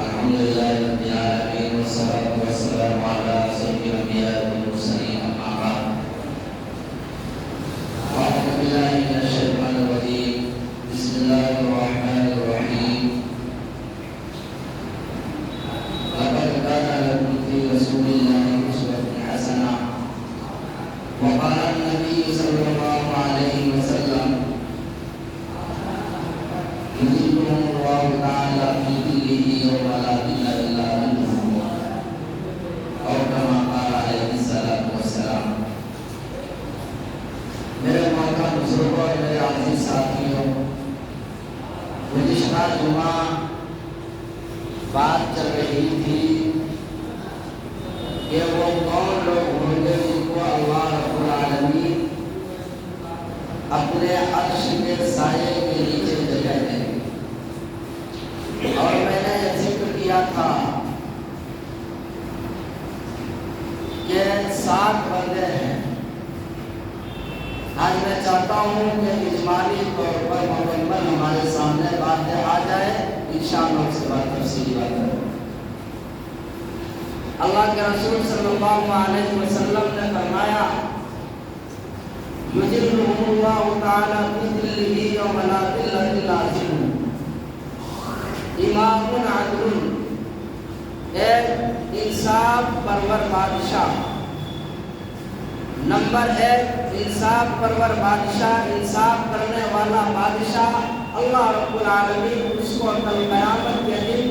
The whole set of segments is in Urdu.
الحمد لله رب العالمين والصلاة والسلام على سيد الأنبياء والمرسلين أما بعد أعوذ بالله من الشيطان الرجيم بسم الله الرحمن الرحيم لقد كان لكم في رسول الله أسوة حسنة وقال النبي صلى الله عليه وسلم يذكرهم الله تعالى في ظله يوم لا ظل إلا ظله أو كما قال عليه الصلاة والسلام. میرے محترم بزرگوں اور میرے عزیز ساتھیوں، گزشتہ جمعہ بات چل رہی تھی کہ وہ کون لوگ ہوں گے جن کو اللہ رب العالمین اپنے عرش کے سائے کے نیچے جگہ دیں گے. اور میں نے یہ ذکر کیا تھا کہ 7 بندے ہیں. آج میں چاہتا ہوں کہ اجمالی طور پر مکمل ہمارے سامنے باتیں آ جائے، انشاءاللہ اس کے بعد تفصیلی بات کریں. اللہ کے رسول صلی اللہ علیہ وسلم نے فرمایا یجلهم اللہ تعالی فی ظلہ یوم لا ظل الا ظلہ. امام عدل، ایک انصاف پرور بادشاہ. نمبر 1 انصاف پرور بادشاہ، انصاف کرنے والا بادشاہ. اللہ رب العالمین اس کو کل قیامت کے دن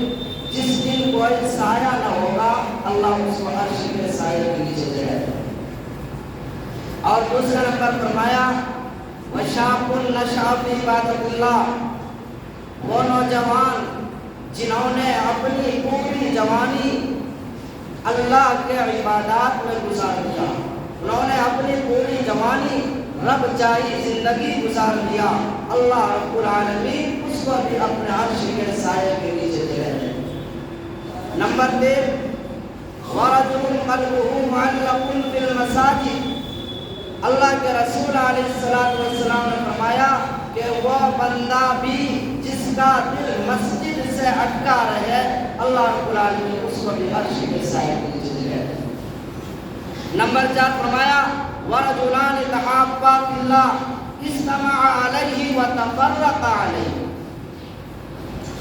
جس دن کوئی سایہ نہ ہوگا، اللہ اس کو عرش کے سائے کے نیچے جگہ دے. اور دوسرا نمبر فرمایا وشاب نشأ فی عبادۃ اللہ، وہ نوجوان جنہوں نے اپنی پوری جوانی اللہ کے عبادات میں گزار دیا. انہوں نے اپنی پوری جوانی رب چاہی زندگی گزار دیا. اللہ رب العالمین اس کو بھی اپنے عرش کے سائے کے نیچے جگہ دے. نمبر 3 ورجل قلبه معلق بالمساجد. اللہ کے رسول علیہ السلام نے فرمایا کہ وہ بندہ بھی جس کا دل مسجد سے اٹکا رہے، اللہ رب العالمین اس کو بھی عرش کے سائے کے نیچے جگہ دے. نمبر 4 فرمایا ورجلان تحابا فی اللہ اجتمعا علیہ وتفرقا علیہ.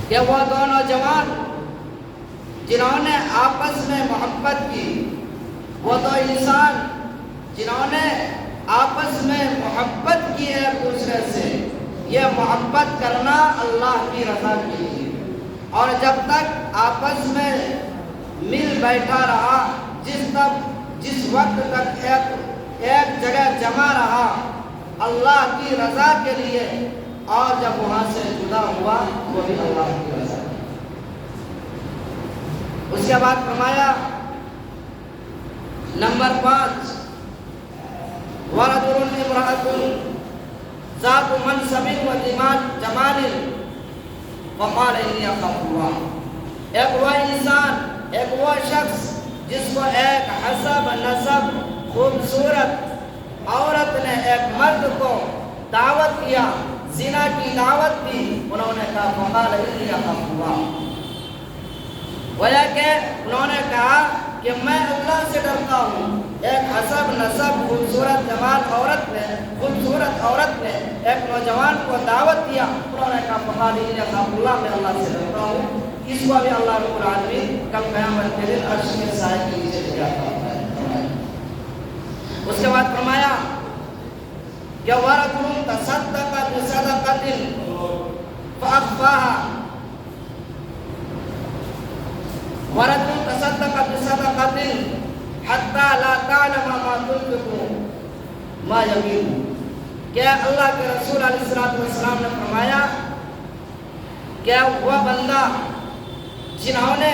کہ وہ دونوں جوان جنہوں نے آپس میں محبت کی، وہ دو انسان جنہوں نے آپس میں محبت کی ایک دوسرے سے. یہ محبت کرنا اللہ کی رضا کے لیے، اور جب تک آپس میں مل بیٹھا رہا، جس وقت تک ایک جگہ جمع رہا اللہ کی رضا کے لیے، اور جب وہاں سے جدا ہوا وہ بھی اللہ کی رضا. اس کے بعد فرمایا نمبر 5 ورجل امرأة ذات منصب و جمال وقال انی اخاف اللہ. ایک وہ انسان، ایک وہ شخص جس کو ایک حسب نسب خوبصورت عورت نے ایک مرد کو دعوت کیا، زنا کی دعوت دی. انہوں نے کہا وقال انی اخاف اللہ. گویا کہ انہوں نے کہا کہ میں اللہ سے ڈرتا ہوں. ایک حسب نسب خوبصورت عورت نے ایک نوجوان کو دعوت دیا. انہوں نے کہا فقال انی اخاف اللہ، میں اللہ سے ڈرتا ہوں. اس کو بھی اللہ رب العالمین کل قیامت کے دن عرش کے سائے کے نیچے جگہ دیتا ہے. اس کے بعد فرمایا کہ ورجل تصدق بصدقۃ فاخفاها. ورجل تصدق بصدقۃ حتی لا تعلم ما تنفق ما یمینہ. کہ اللہ کے رسول علیہ السلام نے فرمایا کہ وہ بندہ جنہوں نے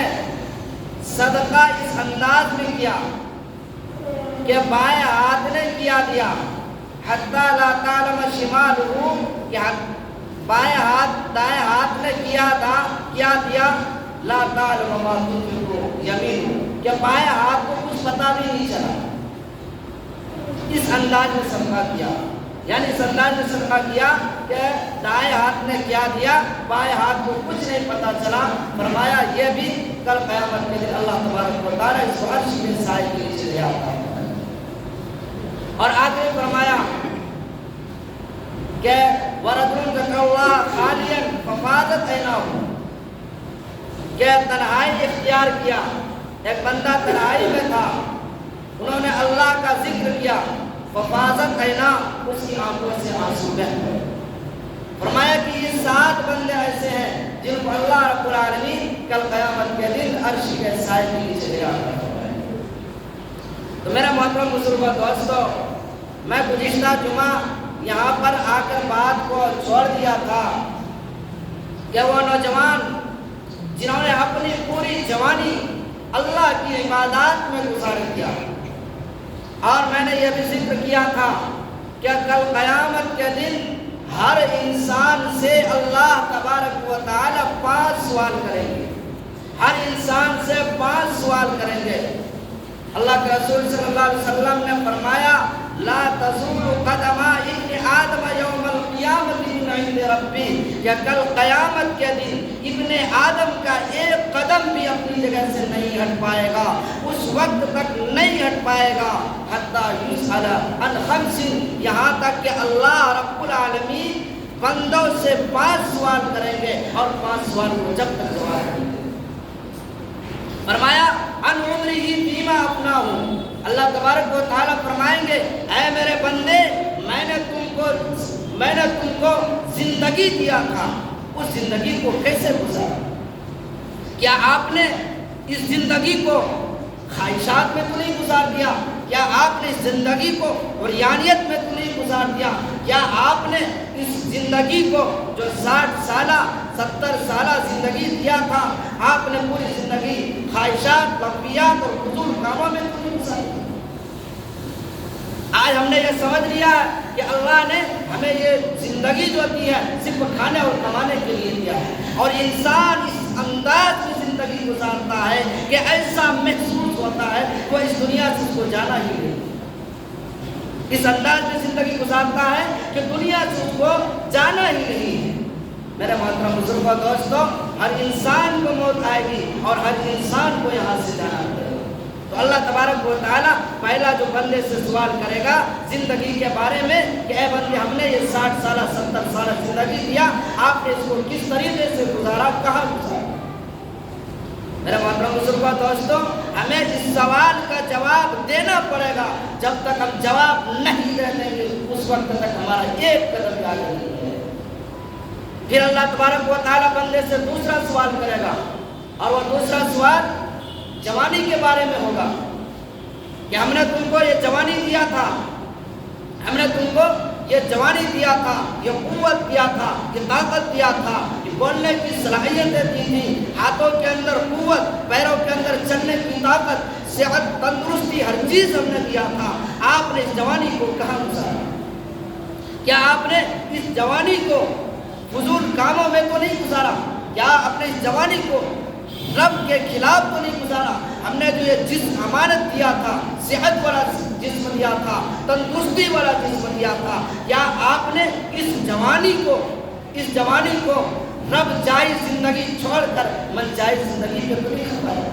صدقہ اس انداز میں کیا کہ بائیں ہاتھ نے کیا دیا، حتی لا تعلم شمالہ، کہ بائیں ہاتھ دائیں ہاتھ نے کیا دیا، لا تعلم ما تنفق یمینہ، کہ بائیں ہاتھ کو کچھ پتہ بھی نہیں چلا. اس انداز میں صدقہ کیا، یعنی اس انداز میں صدقہ کیا کہ دائیں ہاتھ نے کیا دیا، بائیں ہاتھ کو کچھ نہیں پتہ چلا. فرمایا یہ بھی کل قیامت کے دن اللہ تبارک و تعالیٰ اس کو عرش کے سائے کے نیچے لے آتا ہے۔ اور آگے فرمایا کہ وَرَجُلٌ ذَكَرَ اللَّهَ خَالِيًا فَفَاضَتْ عَيْنَاهُ، کہ تنہائی اختیار کیا، ایک بندہ تنہائی میں تھا، انہوں نے اللہ کا ذکر کیا، فَفَاضَتْ عَيْنَاهُ، اس کی آنکھوں سے آنسو بہہ پڑے۔ فرمایا کہ یہ 7 بندے ایسے ہیں جن کو اللہ رب العالمین کل قیامت کے دن عرش کے سائے کے نیچے لے آتا ہے۔ تو میرا محترم بزرگوں دوستو، میں گزشتہ جمعہ یہاں پر آ کر بات کو چھوڑ دیا تھا کہ وہ نوجوان جنہوں نے اپنی پوری جوانی اللہ کی عبادات میں گزار دیا، اور میں نے یہ بھی ذکر کیا تھا کہ کل قیامت کے دن ہر انسان سے اللہ تبارک و تعالی 5 سوال کریں گے، ہر انسان سے 5 سوال کریں گے۔ اللہ کے رسول صلی اللہ علیہ وسلم نے فرمایا لا تزول قدم ابن آدم یوم القیامت من عند ربی، کہ کل قیامت کے دن ابن آدم کا ایک قدم بھی اپنی جگہ سے نہیں ہٹ پائے گا، اس وقت تک نہیں ہٹ پائے گا حتی یسأل عن 5، یہاں تک کہ اللہ رب العالمین بندوں سے 5 سوال کریں گے، اور 5 سوال کو جب تک جواب دیں گے۔ فرمایا ان عمرہ فیما افناہ، اللہ تبارک و تعالیٰ فرمائیں گے اے میرے بندے، میں نے تم کو زندگی دیا تھا، اس زندگی کو کیسے گزارا؟ کیا آپ نے اس زندگی کو خواہشات میں تو نہیں گزار دیا؟ کیا آپ نے اس زندگی کو عریانیت میں تو نہیں گزار دیا؟ کیا آپ نے اس زندگی کو جو 60 سالہ 70 سالہ زندگی دیا تھا، آپ نے پوری زندگی خواہشات، لغویات اور فضول کاموں میں تو نہیں گزاری؟ آج ہم نے یہ سمجھ لیا ہے کہ اللہ نے ہمیں یہ زندگی جو دی ہے صرف کھانے اور کمانے کے لیے دیا ہے، اور انسان اس انداز میں زندگی گزارتا ہے کہ ایسا محسوس ہوتا ہے وہ اس دنیا سے اس کو جانا ہی نہیں، اس انداز میں زندگی گزارتا ہے کہ دنیا سے اس کو جانا ہی نہیں ہے۔ میرے محترم بزرگوں دوستو، ہر انسان کو موت آئے گی اور ہر انسان کو یہاں سے جانا پڑے گا۔ تو اللہ تبارک و تعالیٰ پہلا جو بندے سے سوال کرے گا زندگی کے بارے میں کہ اے بندے، ہم نے یہ 60 سالہ 70 سالہ زندگی دیا، آپ نے اس کو کس طریقے سے گزارا، کہاں گزارا؟ میرے محترم بزرگوں دوستو، ہمیں اس سوال کا جواب دینا پڑے گا۔ جب تک ہم جواب نہیں دے دیں گے اس وقت تک ہمارا ایک قدم بھی آگے نہیں ہے۔ پھر اللہ تبارک و تعالیٰ بندے سے دوسرا سوال کرے گا، اور وہ دوسرا سوال جوانی کے بارے میں ہوگا کہ ہم نے تم کو یہ جوانی دیا تھا، ہم نے تم کو یہ جوانی دیا تھا، یہ قوت دیا تھا، یہ طاقت دیا تھا، یہ بولنے کی صلاحیتیں دی تھی، ہاتھوں کے اندر قوت، پیروں کے اندر چلنے کی طاقت، صحت، تندرستی، ہر چیز ہم نے دیا تھا، آپ نے اس جوانی کو کہاں گزارا؟ کیا آپ نے اس جوانی کو فضول کاموں میں تو نہیں گزارا؟ کیا آپ نے اس جوانی کو رب کے خلاف تو نہیں گزارا؟ ہم نے جو یہ جسم امانت دیا تھا، صحت والا جسم دیا تھا، تندرستی والا جسم دیا تھا، کیا آپ نے اس جوانی کو رب جائز زندگی چھوڑ کر من جائز زندگی پہ تو نہیں کھپایا؟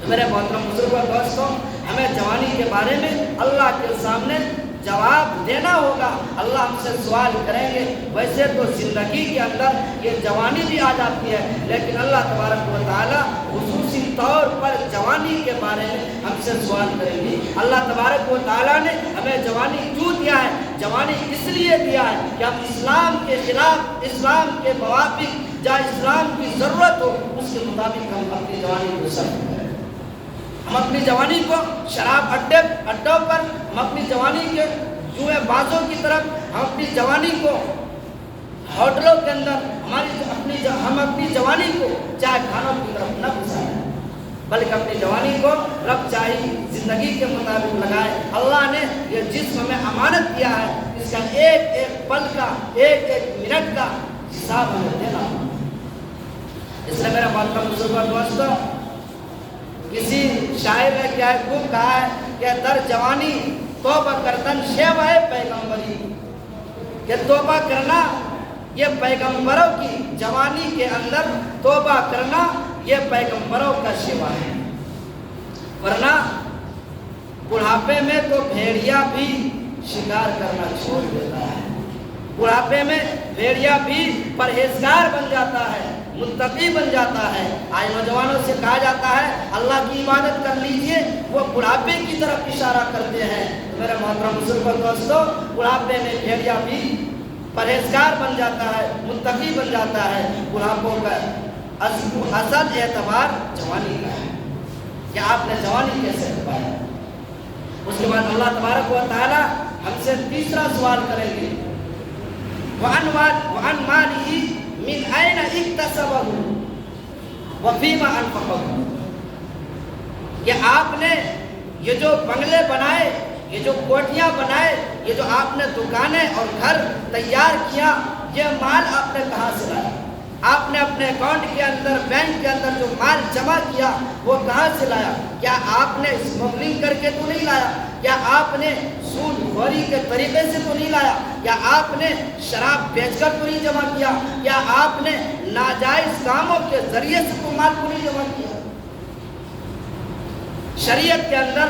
تو میرے محترم بزرگوں دوستوں، ہمیں جوانی کے بارے میں اللہ کے سامنے جواب دینا ہوگا۔ اللہ ہم سے سوال کریں گے۔ ویسے تو زندگی کے اندر یہ جوانی بھی آ جاتی ہے، لیکن اللہ تبارک و تعالیٰ خصوصی طور پر جوانی کے بارے میں ہم سے سوال کریں گے۔ اللہ تبارک و تعالیٰ نے ہمیں جوانی کیوں دیا ہے؟ جوانی اس لیے دیا ہے کہ ہم اسلام کے خلاف، اسلام کے موافق، جہاں اسلام کی ضرورت ہو اس کے مطابق ہم اپنی جوانی کو صرف کریں۔ ہم اپنی جوانی کو شراب اڈوں پر، ہم اپنی جوانی کے جوئے بازوں کی طرف، ہم اپنی جوانی کو ہوٹلوں کے اندر، ہم اپنی جوانی کو چائے کھانوں کی طرف نہ گزاریں، بلکہ اپنی جوانی کو رب چاہی زندگی کے مطابق لگائے۔ اللہ نے یہ جسم ہمیں امانت دیا ہے، اس کا ایک ایک پل کا، ایک ایک منٹ کا حساب ہمیں دینا۔ اس لیے میرا محترم بزرگوں دوستوں، کسی شاعر نے کیا خوب کہا ہے کہ در جوانی توبہ کردن شیوہ پیغمبری، کہ توبہ کرنا یہ پیغمبروں کی جوانی کے اندر توبہ کرنا یہ پیغمبروں کا شیوا ہے، ورنہ بڑھاپے میں تو بھیڑیا بھی شکار کرنا چھوڑ دیتا ہے، بڑھاپے میں بھیڑیا بھی پرہیزگار بن جاتا ہے، متقی بن جاتا ہے۔ آج نوجوانوں سے کہا جاتا ہے اللہ کی عبادت کر لیجئے، وہ بڑھاپے کی طرف اشارہ کرتے ہیں۔ میرے محترم مسلمان دوستو، بڑھاپے میں بھیڑیا بھی پرہیزگار بن جاتا ہے، متقی بن جاتا ہے۔ بڑھاپوں کا اصل اعتبار جوانی کا ہے کہ آپ نے جوانی کیسے پایا۔ اس کے بعد اللہ تبارک و تعالی ہم سے تیسرا سوال کریں گے، وَعَنْ مَالِهِ مِنْ أَيْنَ اكْتَسَبَهُ وَفِيمَ أَنْفَقَهُ، کہ آپ نے یہ جو بنگلے بنائے، یہ جو کوٹھیاں بنائے، یہ جو آپ نے دکانیں اور گھر تیار کیا، یہ مال آپ نے کہاں سے لایا؟ آپ نے اپنے اکاؤنٹ کے اندر، بینک کے اندر جو مال جمع کیا وہ کہاں سے لایا؟ کیا آپ نے اسمگلنگ کر کے تو نہیں لایا؟ کیا آپ نے سود خوری کے طریقے سے تو نہیں لایا؟ کیا آپ نے شراب بیچ کر تو نہیں جمع کیا؟ کیا آپ نے ناجائز کاموں کے ذریعے سے تو مال کو نہیں جمع کیا؟ شریعت کے اندر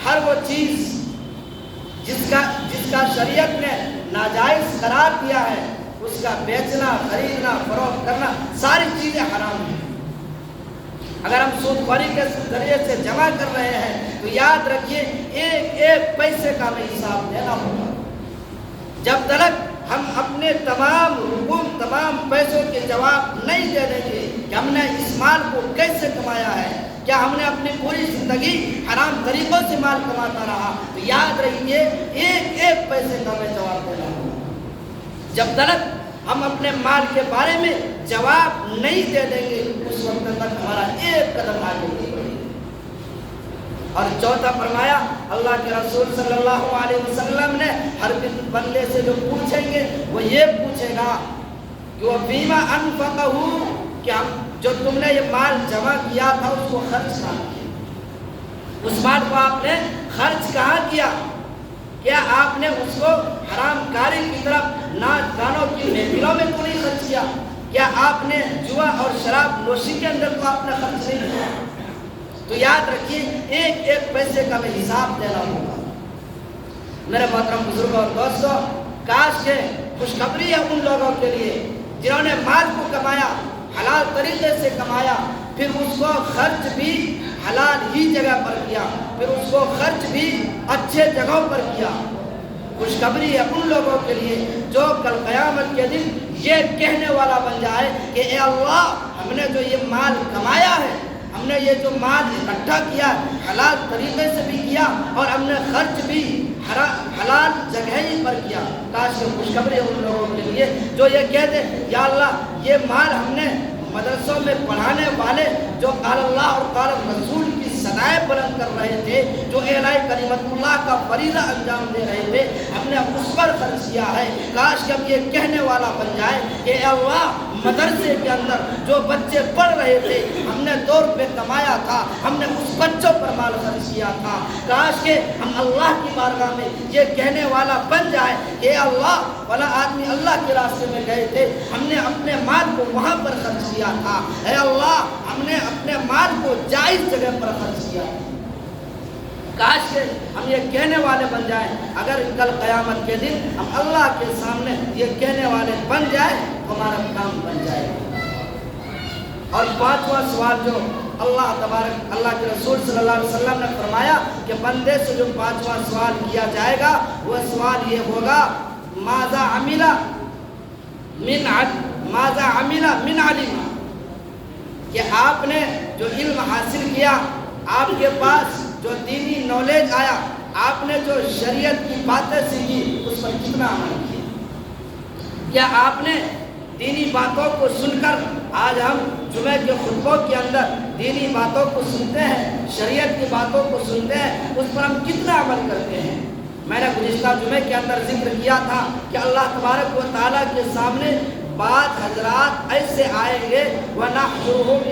ہر وہ چیز جس کا شریعت نے ناجائز قرار دیا ہے، اس کا بیچنا، خریدنا، فروخت کرنا، ساری چیزیں حرام ہیں۔ اگر ہم سود خوری کے ذریعے سے جمع کر رہے ہیں تو یاد رکھیے ایک ایک پیسے کا ہمیں حساب دینا ہوگا۔ جب تک ہم اپنے تمام رکوم، تمام پیسوں کے جواب نہیں دے دیں گے کہ ہم نے اس مال کو کیسے کمایا ہے، کیا ہم نے اپنی پوری زندگی حرام طریقوں سے مال کماتا رہا، تو یاد رکھیے ایک ایک پیسے کا ہمیں جواب دینا ہوگا۔ جب تک ہم اپنے مال کے بارے میں جواب نہیں دے دیں گے اس وقت تک ہمارا ایک قدم آگے نہیں بڑھے گا۔ اور چوتھا فرمایا اللہ کے رسول صلی اللہ علیہ وسلم نے ہر بندے سے جو پوچھیں گے وہ یہ پوچھے گا کہ وہ فیما انفقہ، کہ ہم جو تم نے یہ مال جمع کیا تھا اس کو خرچ کہاں کیا؟ اس مال کو آپ نے خرچ کہاں کیا؟ کیا آپ نے اس کو حرام کاری کی طرف، ناچ گانوں کی محفلوں میں تو نہیں خرچ کیا؟ کیا آپ نے جوا اور شراب نوشی کے اندر تو آپ نے خرچ نہیں کیا؟ تو یاد رکھیے ایک ایک پیسے کا ہمیں حساب دینا ہوگا۔ میرے محترم بزرگوں اور دوستوں، کاش کے خوشخبری ہے ان لوگوں کے لیے جنہوں نے مال کو کمایا، حلال طریقے سے کمایا، پھر اس کو خرچ بھی حلال ہی جگہ پر کیا، پھر اس کو خرچ بھی اچھے جگہوں پر کیا۔ خوشخبری ہے ان لوگوں کے لیے جو کل قیامت کے دن یہ کہنے والا بن جائے کہ اے اللہ، ہم نے جو یہ مال کمایا ہے، ہم نے یہ جو مال اکٹھا کیا حلال طریقے سے بھی کیا اور ہم نے خرچ بھی حلال جگہ ہی پر کیا۔ کاش یہ خوشخبری ان لوگوں کے لیے جو یہ کہتے یا اللہ یہ مال ہم نے مدرسوں میں پڑھانے والے جو قال اللہ اور قال رسول کی صدائیں بلند کر رہے تھے، جو اعلاء کلمت اللہ کا فریضہ انجام دے رہے تھے، ہم نے اس پر خرچ کیا ہے۔ کاش کہ ہم یہ کہنے والا بن جائے کہ اے اللہ، مدرسے کے اندر جو بچے پڑھ رہے تھے ہم نے 2 روپے کمایا تھا، ہم نے اس بچوں پر مال خرچ کیا تھا۔ کاش کہ ہم اللہ کی بارگاہ میں یہ کہنے والا بن جائے کہ اے اللہ، فلاں آدمی اللہ کے راستے میں گئے تھے، ہم نے اپنے مال کو وہاں پر خرچ کیا تھا۔ اے اللہ، ہم نے اپنے مال کو جائز جگہ پر خرچ کیا۔ کاش کہ ہم یہ کہنے والے بن جائیں۔ اگر کل قیامت کے دن ہم اللہ کے سامنے یہ کہنے والے بن جائیں تو ہمارا کام بن جائے گا۔ اور 5واں سوال جو اللہ کے رسول صلی اللہ علیہ وسلم نے فرمایا کہ بندے سے جو 5واں سوال کیا جائے گا وہ سوال یہ ہوگا ماذا عمل من علم، کہ آپ نے جو علم حاصل کیا، آپ کے پاس جو دینی نالج آیا، آپ نے جو شریعت کی باتیں سیکھی اس پر کتنا عمل کیا؟ کیا آپ نے دینی باتوں کو سن کر، آج ہم جمعہ کے خطبوں کے اندر دینی باتوں کو سنتے ہیں، شریعت کی باتوں کو سنتے ہیں، اس پر ہم کتنا عمل کرتے ہیں؟ میں نے گزشتہ جمعے کے اندر ذکر کیا تھا کہ اللہ تبارک و تعالیٰ کے سامنے بعض حضرات ایسے آئیں گے وَنَحْشُرُهُمْ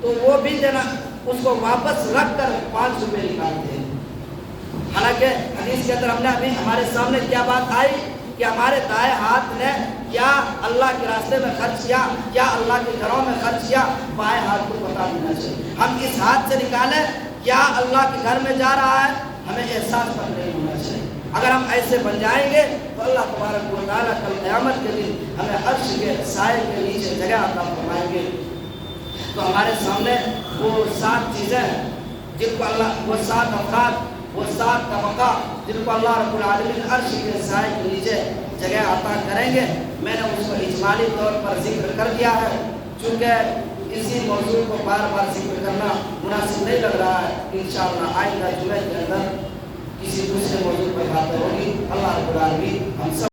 تو وہ بھی دینا اس کو واپس رکھ کر 5 روپے نکالتے ہیں. حالانکہ حدیث کے اندر ہم نے ابھی ہمارے سامنے کیا بات آئی کہ ہمارے دائیں ہاتھ نے کیا اللہ کے راستے میں خرچ کیا، کیا اللہ کے گھروں میں خرچ کیا، بائیں ہاتھ کو بتا دینا چاہیے. ہم اس ہاتھ سے نکالیں کیا اللہ کے گھر میں جا رہا ہے، ہمیں احساس پر نہیں ہونا چاہیے. اگر ہم ایسے بن جائیں گے تو اللہ تبارک و تعالیٰ کل قیامت کے دن ہمیں عرش کے سائے کے نیچے جگہ عطا فرمائیں گے. تو ہمارے سامنے وہ 7 چیزیں جن کو اللہ، وہ 7 افراد، وہ 7 طبقہ جن کو اللہ رب العالمین عرش کے سائے کے نیچے جگہ عطا کریں گے، میں نے اس کو اجمالی طور پر ذکر کر دیا ہے. چونکہ اسی موضوع کو بار بار ذکر کرنا مناسب نہیں لگ رہا ہے. انشاءاللہ آئندہ جمعے کے اندر کسی دوسرے موضوع پر بات ہوگی. اللہ رب العالمین ہم سب